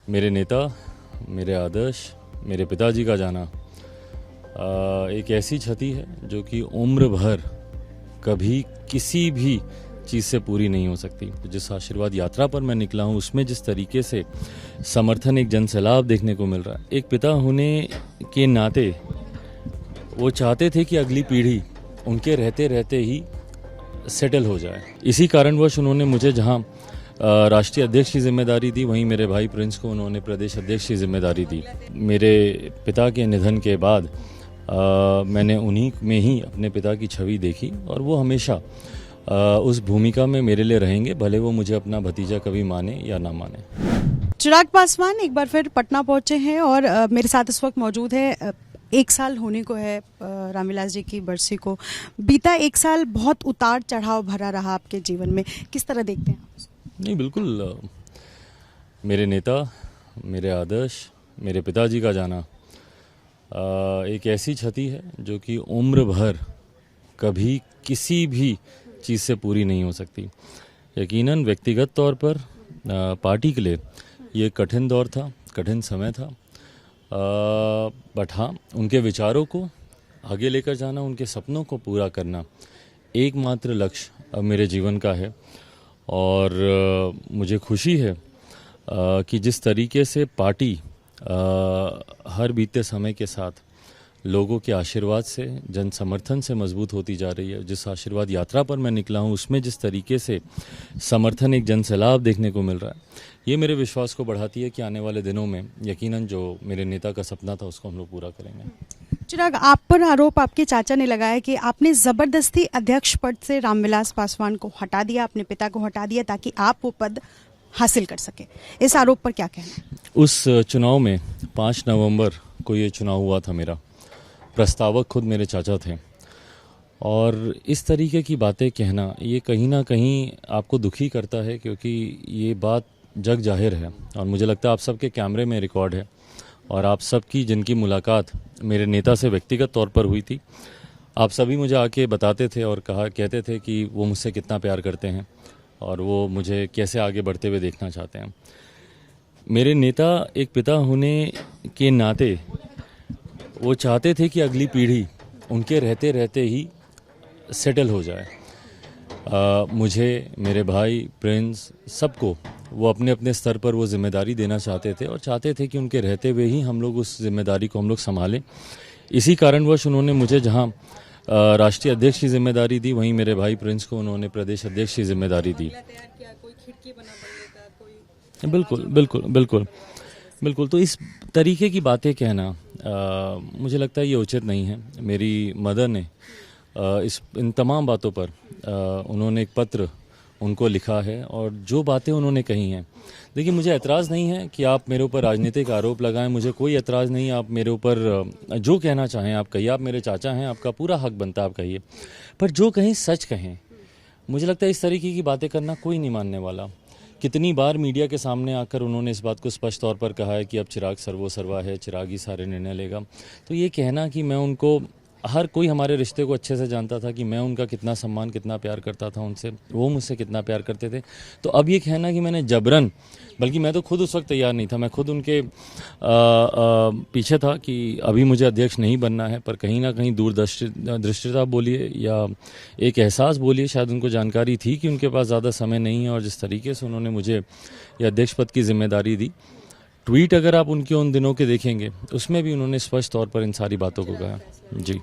मेरे नेता, मेरे आदर्श, मेरे पिताजी का जाना एक ऐसी क्षति है जो कि उम्र भर कभी किसी भी चीज़ से पूरी नहीं हो सकती। जिस आशीर्वाद यात्रा पर मैं निकला हूँ उसमें जिस तरीके से समर्थन एक जनसैलाब देखने को मिल रहा है, एक पिता होने के नाते वो चाहते थे कि अगली पीढ़ी उनके रहते रहते ही सेटल हो जाए। इसी कारणवश उन्होंने मुझे जहाँ राष्ट्रीय अध्यक्ष की जिम्मेदारी दी, वहीं मेरे भाई प्रिंस को उन्होंने प्रदेश अध्यक्ष की जिम्मेदारी दी। मेरे पिता के निधन के बाद मैंने उन्हीं में ही अपने पिता की छवि देखी और वो हमेशा उस भूमिका में मेरे लिए रहेंगे, भले वो मुझे अपना भतीजा कभी माने या ना माने। चिराग पासवान एक बार फिर पटना पहुंचे हैं और मेरे साथ इस वक्त मौजूद है। 1 साल होने को है रामविलास जी की बरसी को। बीता 1 साल बहुत उतार चढ़ाव भरा रहा आपके जीवन में, किस तरह देखते हैं आप? नहीं, बिल्कुल मेरे नेता, मेरे आदर्श, मेरे पिताजी का जाना एक ऐसी क्षति है जो कि उम्र भर कभी किसी भी चीज़ से पूरी नहीं हो सकती। यकीनन व्यक्तिगत तौर पर पार्टी के लिए ये कठिन दौर था, कठिन समय था, बट हाँ, उनके विचारों को आगे लेकर जाना, उनके सपनों को पूरा करना एकमात्र लक्ष्य अब मेरे जीवन का है। और मुझे खुशी है कि जिस तरीके से पार्टी हर बीते समय के साथ लोगों के आशीर्वाद से, जन समर्थन से मजबूत होती जा रही है। जिस आशीर्वाद यात्रा पर मैं निकला हूँ उसमें जिस तरीके से समर्थन एक जनसैलाब देखने को मिल रहा है, ये मेरे विश्वास को बढ़ाती है कि आने वाले दिनों में यकीनन जो मेरे नेता का सपना था उसको हम लोग पूरा करेंगे। चिराग, आप पर आरोप आपके चाचा ने लगाया कि आपने जबरदस्ती अध्यक्ष पद से रामविलास पासवान को हटा दिया, अपने पिता को हटा दिया ताकि आप वो पद हासिल कर सके। इस आरोप पर क्या कहना? उस चुनाव में 5 नवंबर को ये चुनाव हुआ था, मेरा प्रस्तावक खुद मेरे चाचा थे और इस तरीके की बातें कहना ये कहीं ना कहीं आपको दुखी करता है, क्योंकि ये बात जग जाहिर है और मुझे लगता है आप सबके कैमरे में रिकॉर्ड है और आप सबकी जिनकी मुलाकात मेरे नेता से व्यक्तिगत तौर पर हुई थी, आप सभी मुझे आके बताते थे और कहते थे कि वो मुझसे कितना प्यार करते हैं और वो मुझे कैसे आगे बढ़ते हुए देखना चाहते हैं। मेरे नेता एक पिता होने के नाते वो चाहते थे कि अगली पीढ़ी उनके रहते रहते ही सेटल हो जाए। मुझे, मेरे भाई प्रिंस, सबको वो अपने अपने स्तर पर वो जिम्मेदारी देना चाहते थे और चाहते थे कि उनके रहते हुए ही हम लोग उस जिम्मेदारी को हम लोग संभालें। इसी कारणवश उन्होंने मुझे जहां राष्ट्रीय अध्यक्ष की जिम्मेदारी दी, वहीं मेरे भाई प्रिंस को उन्होंने प्रदेश अध्यक्ष की जिम्मेदारी दी। बिल्कुल बिल्कुल बिल्कुल बिल्कुल। तो इस तरीके की बातें कहना मुझे लगता है ये उचित नहीं है। मेरी मदर ने इन तमाम बातों पर उन्होंने एक पत्र उनको लिखा है और जो बातें उन्होंने कही हैं, देखिए मुझे एतराज़ नहीं है कि आप मेरे ऊपर राजनीतिक आरोप लगाएं, मुझे कोई एतराज़ नहीं है। आप मेरे ऊपर जो कहना चाहें आप कहिए, आप मेरे चाचा हैं, आपका पूरा हक बनता है, आप कहिए, पर जो कहीं सच कहें। मुझे लगता है इस तरीके की बातें करना कोई नहीं मानने वाला। कितनी बार मीडिया के सामने आकर उन्होंने इस बात को स्पष्ट तौर पर कहा है कि अब चिराग सर्वोसर्वा है, चिराग ही सारे निर्णय लेगा। तो ये कहना कि मैं उनको, हर कोई हमारे रिश्ते को अच्छे से जानता था कि मैं उनका कितना सम्मान, कितना प्यार करता था उनसे, वो मुझसे कितना प्यार करते थे। तो अब ये कहना कि मैंने जबरन, बल्कि मैं तो खुद उस वक्त तैयार नहीं था, मैं खुद उनके पीछे था कि अभी मुझे अध्यक्ष नहीं बनना है, पर कहीं ना कहीं दूरदृष्टिता बोलिए या एक एहसास बोलिए, शायद उनको जानकारी थी कि उनके पास ज़्यादा समय नहीं है और जिस तरीके से उन्होंने मुझे ये अध्यक्ष पद की जिम्मेदारी दी। ट्वीट अगर आप उनके उन दिनों के देखेंगे उसमें भी उन्होंने स्पष्ट तौर पर इन सारी बातों को कहा। जी।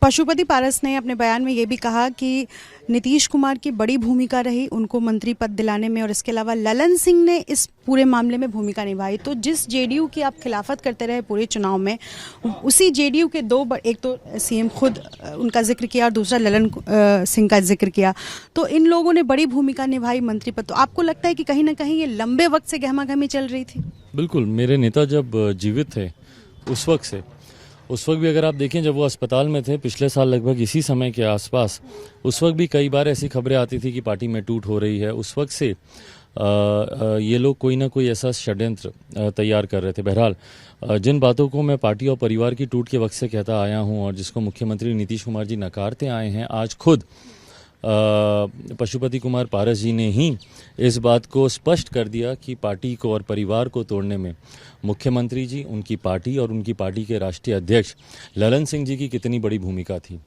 पशुपति पारस ने अपने बयान में ये भी कहा कि नीतीश कुमार की बड़ी भूमिका रही उनको मंत्री पद दिलाने में और इसके अलावा ललन सिंह ने इस पूरे मामले में भूमिका निभाई। तो जिस जेडीयू की आप खिलाफत करते रहे पूरे चुनाव में, उसी जेडीयू के एक तो सीएम खुद उनका जिक्र किया और दूसरा ललन सिंह का जिक्र किया, तो इन लोगों ने बड़ी भूमिका निभाई मंत्री पद। तो आपको लगता है कि कहीं ना कहीं ये लंबे वक्त से गहमागहमी चल रही थी? बिल्कुल, मेरे नेता जब जीवित थे उस वक्त भी अगर आप देखें, जब वो अस्पताल में थे पिछले साल लगभग इसी समय के आसपास, उस वक्त भी कई बार ऐसी खबरें आती थी कि पार्टी में टूट हो रही है। उस वक्त से ये लोग कोई ना कोई ऐसा षड्यंत्र तैयार कर रहे थे। बहरहाल जिन बातों को मैं पार्टी और परिवार की टूट के वक्त से कहता आया हूं और जिसको मुख्यमंत्री नीतीश कुमार जी नकारते आए हैं, आज खुद पशुपति कुमार पारस जी ने ही इस बात को स्पष्ट कर दिया कि पार्टी को और परिवार को तोड़ने में मुख्यमंत्री जी, उनकी पार्टी और उनकी पार्टी के राष्ट्रीय अध्यक्ष ललन सिंह जी की कितनी बड़ी भूमिका थी।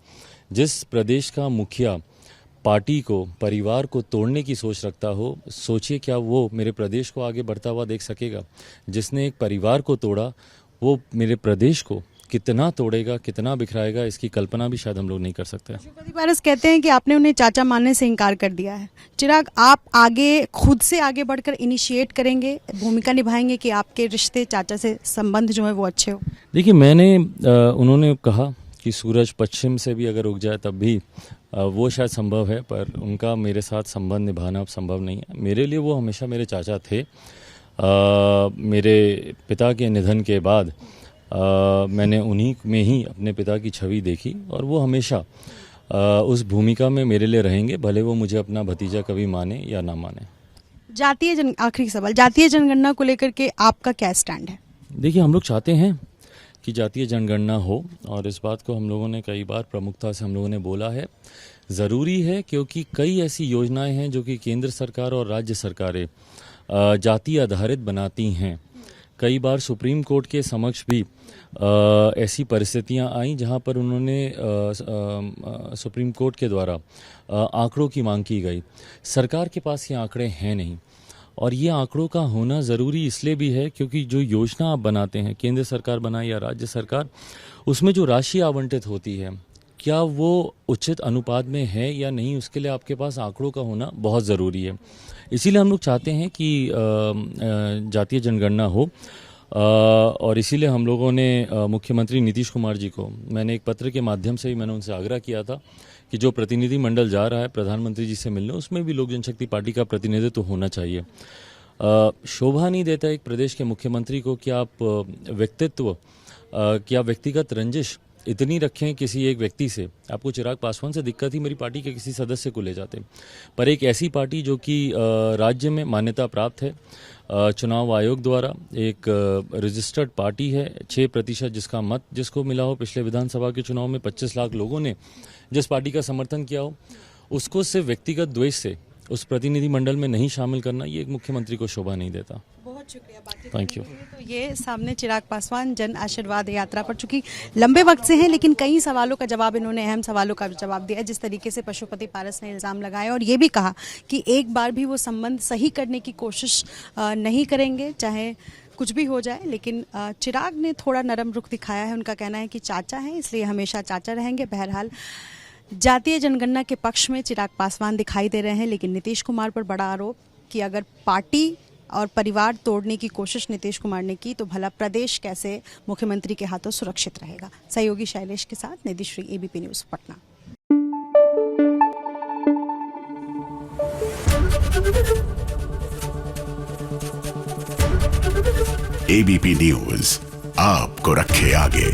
जिस प्रदेश का मुखिया पार्टी को, परिवार को तोड़ने की सोच रखता हो, सोचिए क्या वो मेरे प्रदेश को आगे बढ़ता हुआ देख सकेगा। जिसने एक परिवार को तोड़ा वो मेरे प्रदेश को कितना तोड़ेगा, कितना बिखराएगा, इसकी कल्पना भी शायद हम लोग नहीं कर सकते। पशुपति पारस कहते हैं कि आपने उन्हें चाचा मानने से इनकार कर दिया है। चिराग, आप आगे खुद से आगे बढ़कर इनिशिएट करेंगे, भूमिका निभाएंगे कि आपके रिश्ते, चाचा से संबंध जो है वो अच्छे हो? देखिए, उन्होंने कहा कि सूरज पश्चिम से भी अगर उग जाए तब भी वो शायद संभव है, पर उनका मेरे साथ संबंध निभाना अब संभव नहीं है। मेरे लिए वो हमेशा मेरे चाचा थे। मेरे पिता के निधन के बाद मैंने उन्हीं में ही अपने पिता की छवि देखी और वो हमेशा उस भूमिका में मेरे लिए रहेंगे, भले वो मुझे अपना भतीजा कभी माने या ना माने। आखिरी सवाल, जातीय जनगणना को लेकर के आपका क्या स्टैंड है? देखिए, हम लोग चाहते हैं कि जातीय जनगणना हो और इस बात को हम लोगों ने कई बार प्रमुखता से हम लोगों ने बोला है। ज़रूरी है क्योंकि कई ऐसी योजनाएं हैं जो कि केंद्र सरकार और राज्य सरकारें जाति आधारित बनाती हैं। कई बार सुप्रीम कोर्ट के समक्ष भी ऐसी परिस्थितियां आई जहां पर उन्होंने सुप्रीम कोर्ट के द्वारा आंकड़ों की मांग की गई। सरकार के पास ये आंकड़े हैं नहीं और ये आंकड़ों का होना ज़रूरी इसलिए भी है क्योंकि जो योजना आप बनाते हैं, केंद्र सरकार बनाए या राज्य सरकार, उसमें जो राशि आवंटित होती है क्या वो उचित अनुपात में है या नहीं, उसके लिए आपके पास आंकड़ों का होना बहुत ज़रूरी है। इसीलिए हम लोग चाहते हैं कि जातीय जनगणना हो और इसीलिए हम लोगों ने मुख्यमंत्री नीतीश कुमार जी को, मैंने एक पत्र के माध्यम से भी मैंने उनसे आग्रह किया था कि जो प्रतिनिधि मंडल जा रहा है प्रधानमंत्री जी से मिलने, उसमें भी लोक जनशक्ति पार्टी का प्रतिनिधित्व तो होना चाहिए। शोभा नहीं देता एक प्रदेश के मुख्यमंत्री को कि आप व्यक्तित्व क्या व्यक्तिगत रंजिश इतनी रखें किसी एक व्यक्ति से। आपको चिराग पासवान से दिक्कत ही मेरी पार्टी के किसी सदस्य को ले जाते, पर एक ऐसी पार्टी जो कि राज्य में मान्यता प्राप्त है, चुनाव आयोग द्वारा एक रजिस्टर्ड पार्टी है, 6% जिसका मत जिसको मिला हो, पिछले विधानसभा के चुनाव में 25 लाख लोगों ने जिस पार्टी का समर्थन किया हो, उसको सिर्फ व्यक्तिगत द्वेष से उस प्रतिनिधि मंडल में नहीं शामिल करना, ये एक मुख्यमंत्री को शोभा नहीं देता। बहुत शुक्रिया बातचीत थैंक यू। तो ये सामने चिराग पासवान जन आशीर्वाद यात्रा पर चूंकि लंबे वक्त से हैं, लेकिन कई सवालों का जवाब, इन्होंने अहम सवालों का जवाब दिया। जिस तरीके से पशुपति पारस ने इल्जाम लगाया और ये भी कहा कि एक बार भी वो संबंध सही करने की कोशिश नहीं करेंगे, चाहे कुछ भी हो जाए। लेकिन चिराग ने थोड़ा नरम रुख दिखाया है। उनका कहना है कि चाचा हैं इसलिए हमेशा चाचा रहेंगे। बहरहाल जातीय जनगणना के पक्ष में चिराग पासवान दिखाई दे रहे हैं, लेकिन नीतीश कुमार पर बड़ा आरोप कि अगर पार्टी और परिवार तोड़ने की कोशिश नीतीश कुमार ने की तो भला प्रदेश कैसे मुख्यमंत्री के हाथों सुरक्षित रहेगा। सहयोगी शैलेश के साथ Nidhi Shri, ABP news, Patna. ABP news आपको रखे आगे।